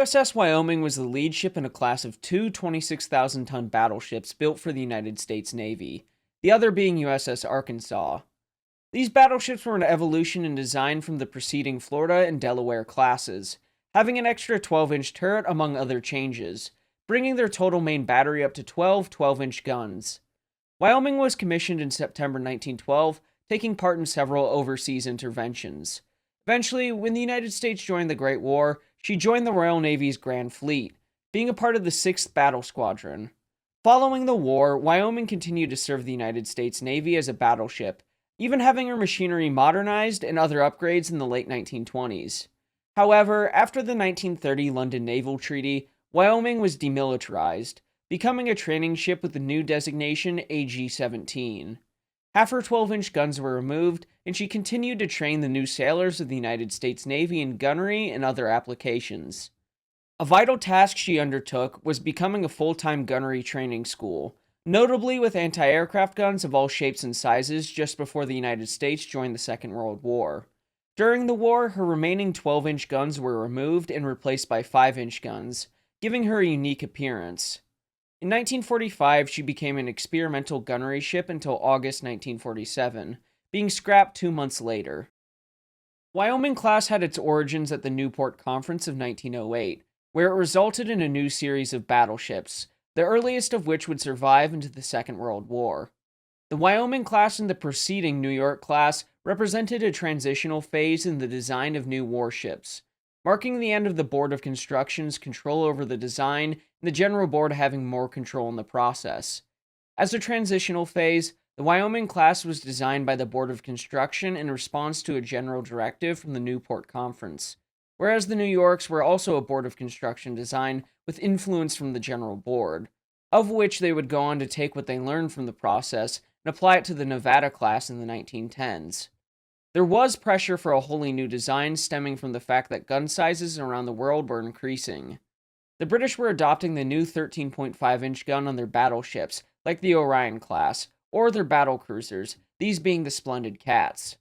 USS Wyoming was the lead ship in a class of two 26,000-ton battleships built for the United States Navy, the other being USS Arkansas. These battleships were an evolution in design from the preceding Florida and Delaware classes, having an extra 12-inch turret among other changes, bringing their total main battery up to 12 12-inch guns. Wyoming was commissioned in September 1912, taking part in several overseas interventions. Eventually, when the United States joined the Great War, she joined the Royal Navy's Grand Fleet, being a part of the 6th Battle Squadron. Following the war, Wyoming continued to serve the United States Navy as a battleship, even having her machinery modernized and other upgrades in the late 1920s. However, after the 1930 London Naval Treaty, Wyoming was demilitarized, becoming a training ship with the new designation AG-17. Half her 12-inch guns were removed, and she continued to train the new sailors of the United States Navy in gunnery and other applications. A vital task she undertook was becoming a full-time gunnery training school, notably with anti-aircraft guns of all shapes and sizes just before the United States joined the Second World War. During the war, her remaining 12-inch guns were removed and replaced by 5-inch guns, giving her a unique appearance. In 1945, she became an experimental gunnery ship until August 1947, being scrapped 2 months later. Wyoming class had its origins at the Newport Conference of 1908, where it resulted in a new series of battleships, the earliest of which would survive into the Second World War. The Wyoming class and the preceding New York class represented a transitional phase in the design of new warships, marking the end of the Board of Construction's control over the design and the General Board having more control in the process. As a transitional phase, the Wyoming class was designed by the Board of Construction in response to a general directive from the Newport Conference, whereas the New Yorks were also a Board of Construction design with influence from the General Board, of which they would go on to take what they learned from the process and apply it to the Nevada class in the 1910s. There was pressure for a wholly new design stemming from the fact that gun sizes around the world were increasing. The British were adopting the new 13.5-inch gun on their battleships, like the Orion class, or their battle cruisers, these being the Splendid Cats,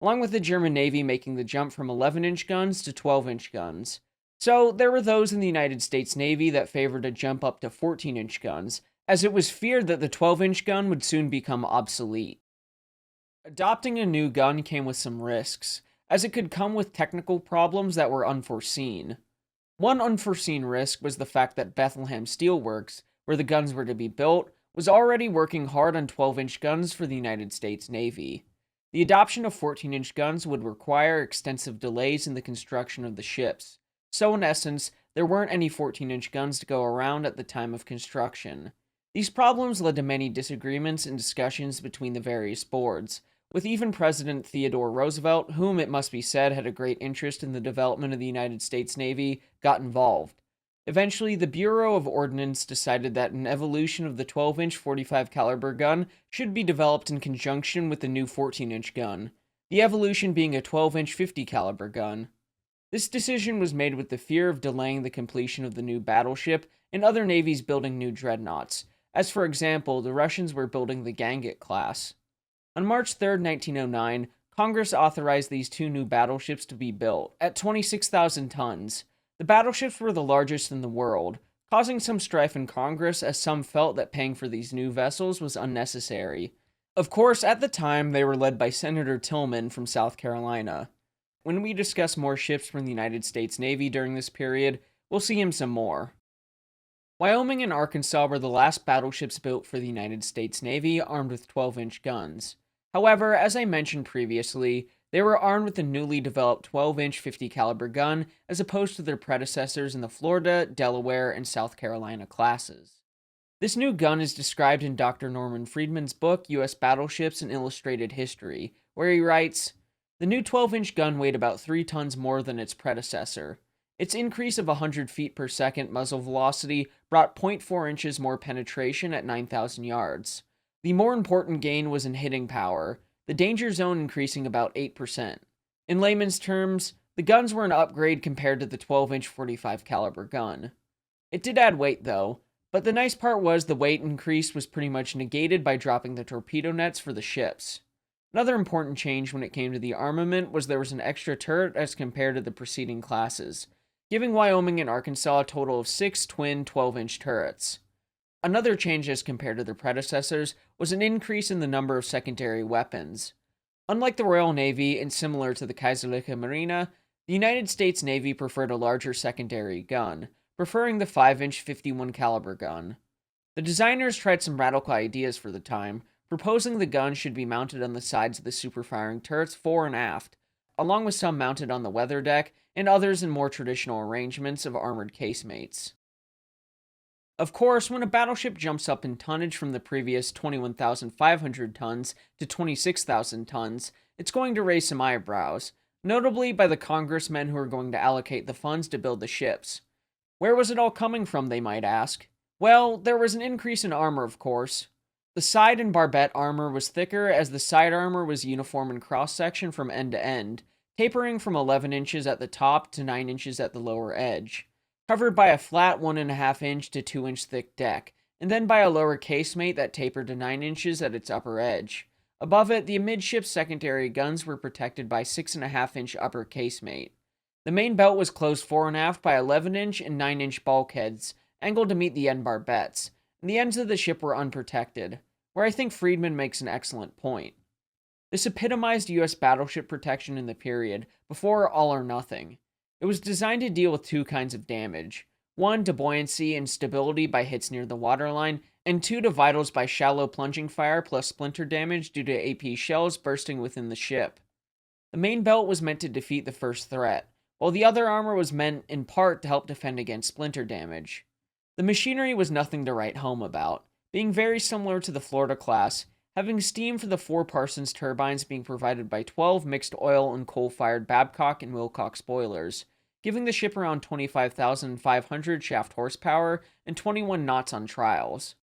along with the German Navy making the jump from 11-inch guns to 12-inch guns. So there were those in the United States Navy that favored a jump up to 14-inch guns, as it was feared that the 12-inch gun would soon become obsolete. Adopting a new gun came with some risks, as it could come with technical problems that were unforeseen. One unforeseen risk was the fact that Bethlehem Steel Works, where the guns were to be built, was already working hard on 12-inch guns for the United States Navy. The adoption of 14-inch guns would require extensive delays in the construction of the ships, so in essence, there weren't any 14-inch guns to go around at the time of construction. These problems led to many disagreements and discussions between the various boards, with even President Theodore Roosevelt, whom it must be said had a great interest in the development of the United States Navy, got involved. Eventually, the Bureau of Ordnance decided that an evolution of the 12-inch 45 caliber gun should be developed in conjunction with the new 14-inch gun, the evolution being a 12-inch 50 caliber gun. This decision was made with the fear of delaying the completion of the new battleship and other navies building new dreadnoughts, as for example, the Russians were building the Ganget class. On March 3, 1909, Congress authorized these two new battleships to be built, at 26,000 tons. The battleships were the largest in the world, causing some strife in Congress as some felt that paying for these new vessels was unnecessary. Of course, at the time, they were led by Senator Tillman from South Carolina. When we discuss more ships from the United States Navy during this period, we'll see him some more. Wyoming and Arkansas were the last battleships built for the United States Navy armed with 12-inch guns. However, as I mentioned previously, they were armed with the newly developed 12-inch 50 caliber gun as opposed to their predecessors in the Florida, Delaware, and South Carolina classes. This new gun is described in Dr. Norman Friedman's book, U.S. Battleships and Illustrated History, where he writes, "The new 12-inch gun weighed about 3 tons more than its predecessor. Its increase of 100 feet per second muzzle velocity brought 0.4 inches more penetration at 9,000 yards. The more important gain was in hitting power, the danger zone increasing about 8%. In layman's terms, the guns were an upgrade compared to the 12-inch 45 caliber gun. It did add weight though, but the nice part was the weight increase was pretty much negated by dropping the torpedo nets for the ships. Another important change when it came to the armament was there was an extra turret as compared to the preceding classes. giving Wyoming and Arkansas a total of 6 twin 12-inch turrets. Another change as compared to their predecessors was an increase in the number of secondary weapons. Unlike the Royal Navy and similar to the Kaiserliche Marine, the United States Navy preferred a larger secondary gun, preferring the 5-inch 51 caliber gun. The designers tried some radical ideas for the time, proposing the gun should be mounted on the sides of the super-firing turrets fore and aft, along with some mounted on the weather deck and others in more traditional arrangements of armored casemates. Of course, when a battleship jumps up in tonnage from the previous 21,500 tons to 26,000 tons, it's going to raise some eyebrows, notably by the congressmen who are going to allocate the funds to build the ships. Where was it all coming from, they might ask? Well, there was an increase in armor, of course. The side and barbette armor was thicker as the side armor was uniform in cross-section from end to end, tapering from 11 inches at the top to 9 inches at the lower edge, covered by a flat 1.5 inch to 2 inch thick deck, and then by a lower casemate that tapered to 9 inches at its upper edge. Above it, the amidships secondary guns were protected by 6.5 inch upper casemate. The main belt was closed fore and aft by 11 inch and 9 inch bulkheads, angled to meet the end barbettes, and the ends of the ship were unprotected, where I think Friedman makes an excellent point. This epitomized US battleship protection in the period, before all or nothing. It was designed to deal with two kinds of damage. One, to buoyancy and stability by hits near the waterline, and two, to vitals by shallow plunging fire plus splinter damage due to AP shells bursting within the ship. The main belt was meant to defeat the first threat, while the other armor was meant in part to help defend against splinter damage. The machinery was nothing to write home about, being very similar to the Florida class, having steam for the 4 Parsons turbines being provided by 12 mixed oil and coal-fired Babcock and Wilcox boilers, giving the ship around 25,500 shaft horsepower and 21 knots on trials.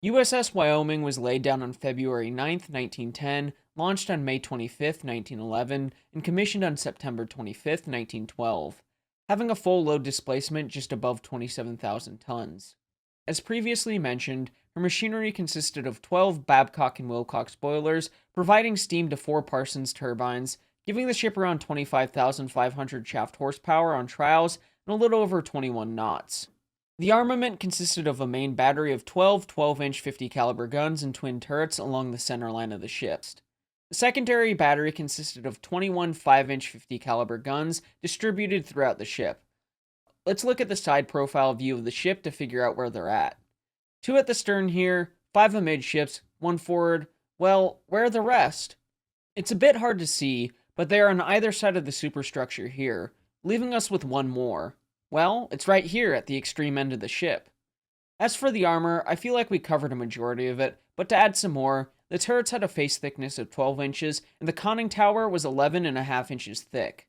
USS Wyoming was laid down on February 9, 1910, launched on May 25, 1911, and commissioned on September 25, 1912, having a full load displacement just above 27,000 tons. As previously mentioned, her machinery consisted of 12 Babcock and Wilcox boilers, providing steam to 4 Parsons turbines, giving the ship around 25,500 shaft horsepower on trials and a little over 21 knots. The armament consisted of a main battery of 12 12-inch 50 caliber guns and twin turrets along the center line of the ship. The secondary battery consisted of 21 5-inch 50 caliber guns distributed throughout the ship. Let's look at the side profile view of the ship to figure out where they're at. 2 at the stern here, 5 amidships, 1 forward. Well, where are the rest? It's a bit hard to see, but they are on either side of the superstructure here, leaving us with 1 more. Well, it's right here at the extreme end of the ship. As for the armor, I feel like we covered a majority of it, but to add some more, the turrets had a face thickness of 12 inches, and the conning tower was 11.5 inches thick.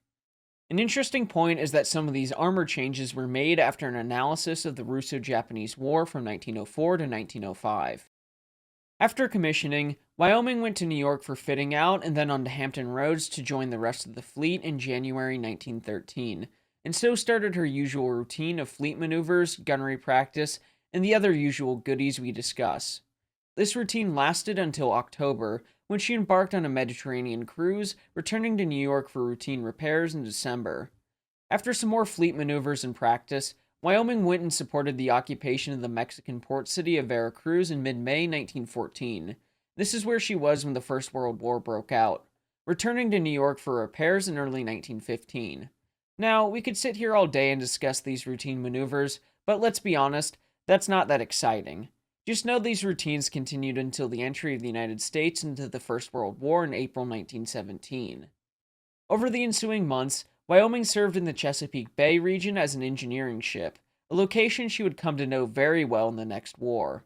An interesting point is that some of these armor changes were made after an analysis of the Russo-Japanese War from 1904 to 1905. After commissioning, Wyoming went to New York for fitting out and then on to Hampton Roads to join the rest of the fleet in January 1913, and so started her usual routine of fleet maneuvers, gunnery practice, and the other usual goodies we discuss. This routine lasted until October, when she embarked on a Mediterranean cruise, returning to New York for routine repairs in December. After some more fleet maneuvers and practice, Wyoming went and supported the occupation of the Mexican port city of Veracruz in mid-May 1914. This is where she was when the First World War broke out, returning to New York for repairs in early 1915. Now, we could sit here all day and discuss these routine maneuvers, but let's be honest, that's not that exciting. Just know these routines continued until the entry of the United States into the First World War in April 1917. Over the ensuing months, Wyoming served in the Chesapeake Bay region as an engineering ship, a location she would come to know very well in the next war.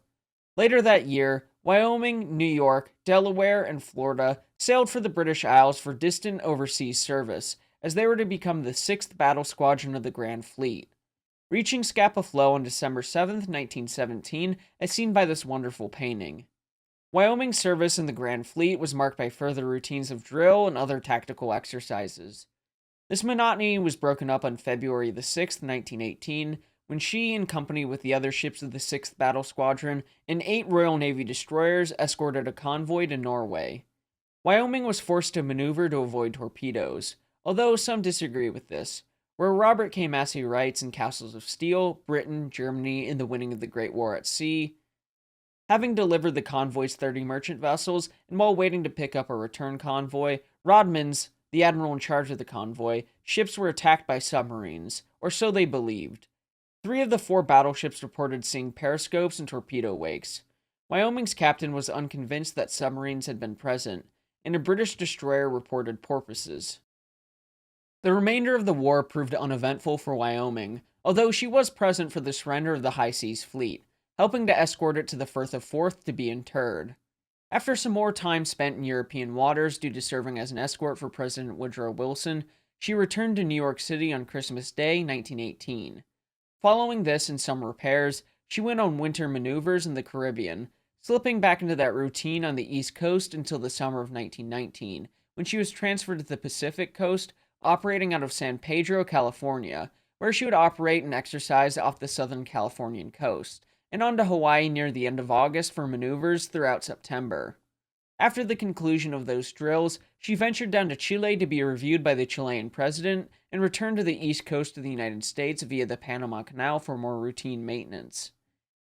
Later that year, Wyoming, New York, Delaware, and Florida sailed for the British Isles for distant overseas service, as they were to become the 6th Battle Squadron of the Grand Fleet, reaching Scapa Flow on December 7, 1917, as seen by this wonderful painting. Wyoming's service in the Grand Fleet was marked by further routines of drill and other tactical exercises. This monotony was broken up on February the 6th, 1918, when she, in company with the other ships of the 6th Battle Squadron and 8 Royal Navy destroyers, escorted a convoy to Norway. Wyoming was forced to maneuver to avoid torpedoes, although some disagree with this. where Robert K. Massey writes in Castles of Steel, Britain, Germany, in the winning of the Great War at Sea. Having delivered the convoy's 30 merchant vessels, and while waiting to pick up a return convoy, Rodman's, the admiral in charge of the convoy, ships were attacked by submarines, or so they believed. 3 of the 4 battleships reported seeing periscopes and torpedo wakes. Wyoming's captain was unconvinced that submarines had been present, and a British destroyer reported porpoises. The remainder of the war proved uneventful for Wyoming, although she was present for the surrender of the High Seas Fleet, helping to escort it to the Firth of Forth to be interred. After some more time spent in European waters due to serving as an escort for President Woodrow Wilson, she returned to New York City on Christmas Day, 1918. Following this and some repairs, she went on winter maneuvers in the Caribbean, slipping back into that routine on the East Coast until the summer of 1919, when she was transferred to the Pacific Coast, operating out of San Pedro, California, where she would operate and exercise off the Southern Californian coast, and on to Hawaii near the end of August for maneuvers throughout September. After the conclusion of those drills, she ventured down to Chile to be reviewed by the Chilean president and returned to the east coast of the United States via the Panama Canal for more routine maintenance.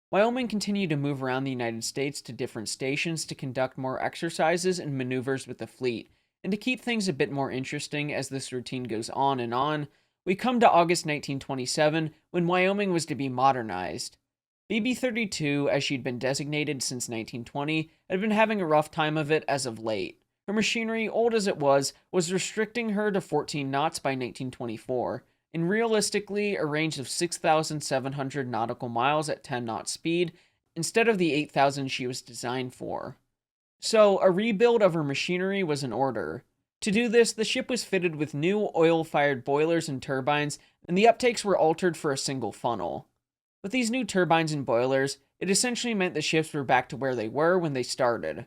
Wyoming continued to move around the United States to different stations to conduct more exercises and maneuvers with the fleet, and to keep things a bit more interesting as this routine goes on, we come to August 1927 when Wyoming was to be modernized. BB-32, as she'd been designated since 1920, had been having a rough time of it as of late. Her machinery, old as it was restricting her to 14 knots by 1924, and realistically a range of 6,700 nautical miles at 10 knot speed, instead of the 8,000 she was designed for. So, a rebuild of her machinery was in order. To do this, the ship was fitted with new oil-fired boilers and turbines, and the uptakes were altered for a single funnel. With these new turbines and boilers, it essentially meant the ships were back to where they were when they started.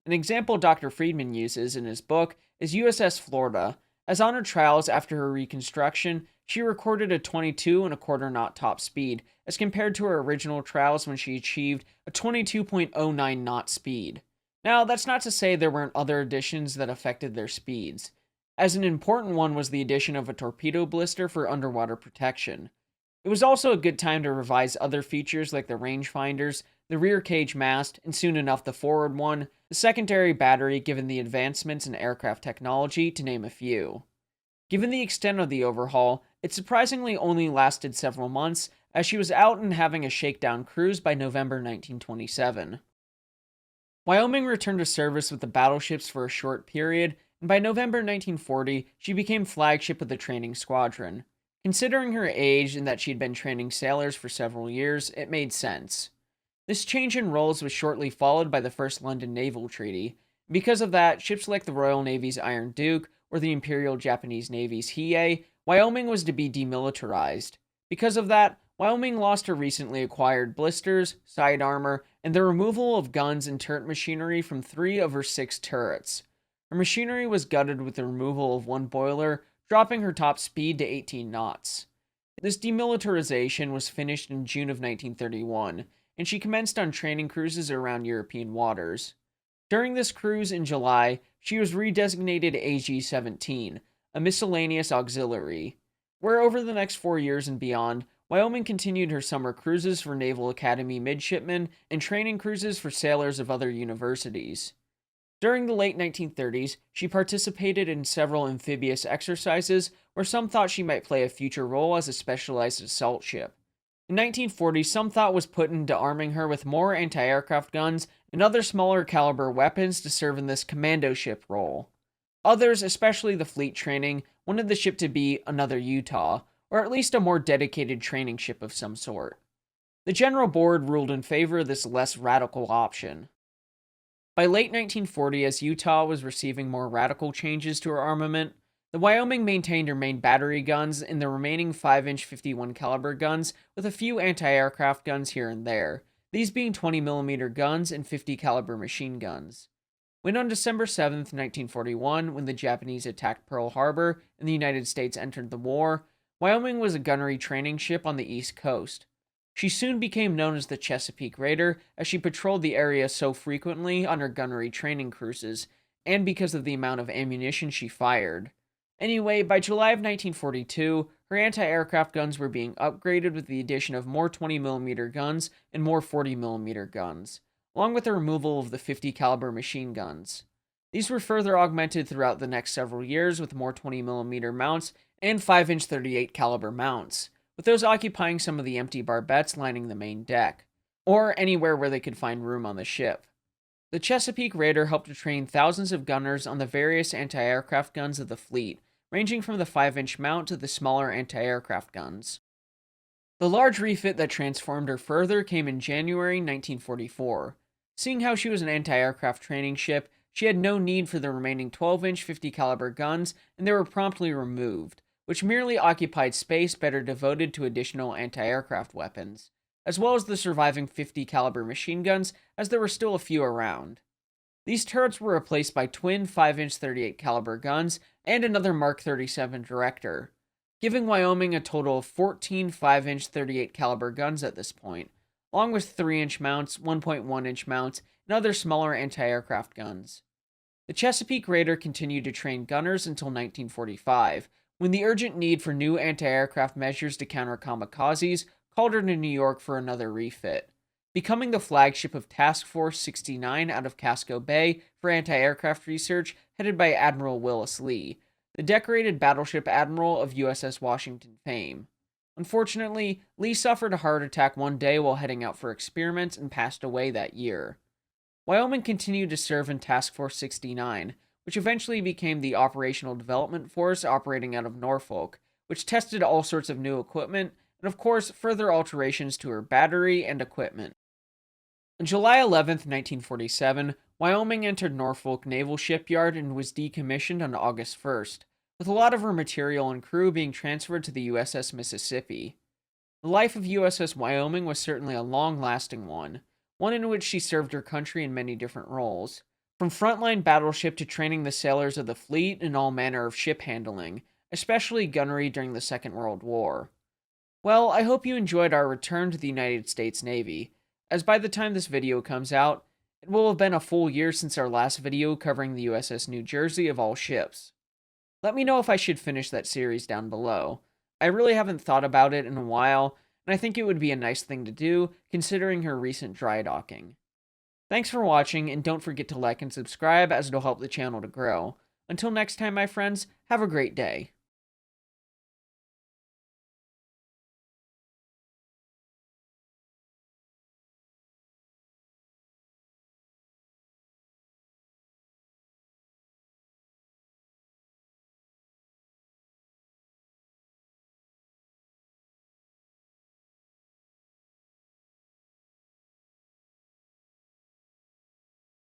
An example Dr. Friedman uses in his book is USS Florida, as on her trials after her reconstruction, she recorded a 22.25 knot top speed, as compared to her original trials when she achieved a 22.09 knot speed. Now, that's not to say there weren't other additions that affected their speeds, as an important one was the addition of a torpedo blister for underwater protection. It was also a good time to revise other features like the rangefinders, the rear cage mast, and soon enough the forward one, the secondary battery given the advancements in aircraft technology, to name a few. Given the extent of the overhaul, it surprisingly only lasted several months, as she was out and having a shakedown cruise by November 1927. Wyoming returned to service with the battleships for a short period, and by November 1940, she became flagship of the training squadron. Considering her age and that she'd been training sailors for several years, it made sense. This change in roles was shortly followed by the First London Naval Treaty. Because of that, ships like the Royal Navy's Iron Duke or the Imperial Japanese Navy's Hiei, Wyoming was to be demilitarized. Because of that, Wyoming lost her recently acquired blisters, side armor, and the removal of guns and turret machinery from 3 of her 6 turrets. Her machinery was gutted with the removal of 1 boiler, dropping her top speed to 18 knots. This demilitarization was finished in June of 1931, and she commenced on training cruises around European waters. During this cruise in July, she was redesignated AG-17, a miscellaneous auxiliary, where over the next 4 years and beyond, Wyoming continued her summer cruises for Naval Academy midshipmen and training cruises for sailors of other universities. During the late 1930s, she participated in several amphibious exercises where some thought she might play a future role as a specialized assault ship. In 1940, some thought was put into arming her with more anti-aircraft guns and other smaller caliber weapons to serve in this commando ship role. Others, especially the fleet training, wanted the ship to be another Utah, or at least a more dedicated training ship of some sort. The General Board ruled in favor of this less radical option. By late 1940, as Utah was receiving more radical changes to her armament, the Wyoming maintained her main battery guns and the remaining 5-inch 51 caliber guns with a few anti-aircraft guns here and there, these being 20mm guns and 50 caliber machine guns. When on December 7th, 1941, when the Japanese attacked Pearl Harbor and the United States entered the war, Wyoming was a gunnery training ship on the East Coast. She soon became known as the Chesapeake Raider, as she patrolled the area so frequently on her gunnery training cruises, and because of the amount of ammunition she fired. Anyway, by July of 1942, her anti-aircraft guns were being upgraded with the addition of more 20mm guns and more 40mm guns, along with the removal of the 50 caliber machine guns. These were further augmented throughout the next several years with more 20mm mounts and 5-inch 38 caliber mounts, with those occupying some of the empty barbettes lining the main deck, or anywhere where they could find room on the ship. The Chesapeake Raider helped to train thousands of gunners on the various anti-aircraft guns of the fleet, ranging from the 5-inch mount to the smaller anti-aircraft guns. The large refit that transformed her further came in January 1944. Seeing how she was an anti-aircraft training ship, she had no need for the remaining 12-inch 50 caliber guns, and they were promptly removed, which merely occupied space better devoted to additional anti-aircraft weapons, as well as the surviving 50 caliber machine guns, as there were still a few around. These turrets were replaced by twin 5-inch 38 caliber guns and another Mark 37 Director, giving Wyoming a total of 14 5-inch 38 caliber guns at this point, along with 3-inch mounts, 1.1-inch mounts, and other smaller anti-aircraft guns. The Chesapeake Raider continued to train gunners until 1945, when the urgent need for new anti-aircraft measures to counter kamikazes called her to New York for another refit, becoming the flagship of Task Force 69 out of Casco Bay for anti-aircraft research, headed by Admiral Willis Lee, the decorated battleship admiral of USS Washington fame. Unfortunately, Lee suffered a heart attack one day while heading out for experiments and passed away that year. Wyoming continued to serve in Task Force 69, which eventually became the Operational Development Force operating out of Norfolk, which tested all sorts of new equipment, and of course, further alterations to her battery and equipment. On July 11th, 1947, Wyoming entered Norfolk Naval Shipyard and was decommissioned on August 1st, with a lot of her material and crew being transferred to the USS Mississippi. The life of USS Wyoming was certainly a long-lasting one in which she served her country in many different roles, from frontline battleship to training the sailors of the fleet in all manner of ship handling, especially gunnery during the Second World War. Well, I hope you enjoyed our return to the United States Navy, as by the time this video comes out, it will have been a full year since our last video covering the USS New Jersey of all ships. Let me know if I should finish that series down below. I really haven't thought about it in a while, and I think it would be a nice thing to do, considering her recent dry docking. Thanks for watching, and don't forget to like and subscribe, as it'll help the channel to grow. Until next time, my friends, have a great day.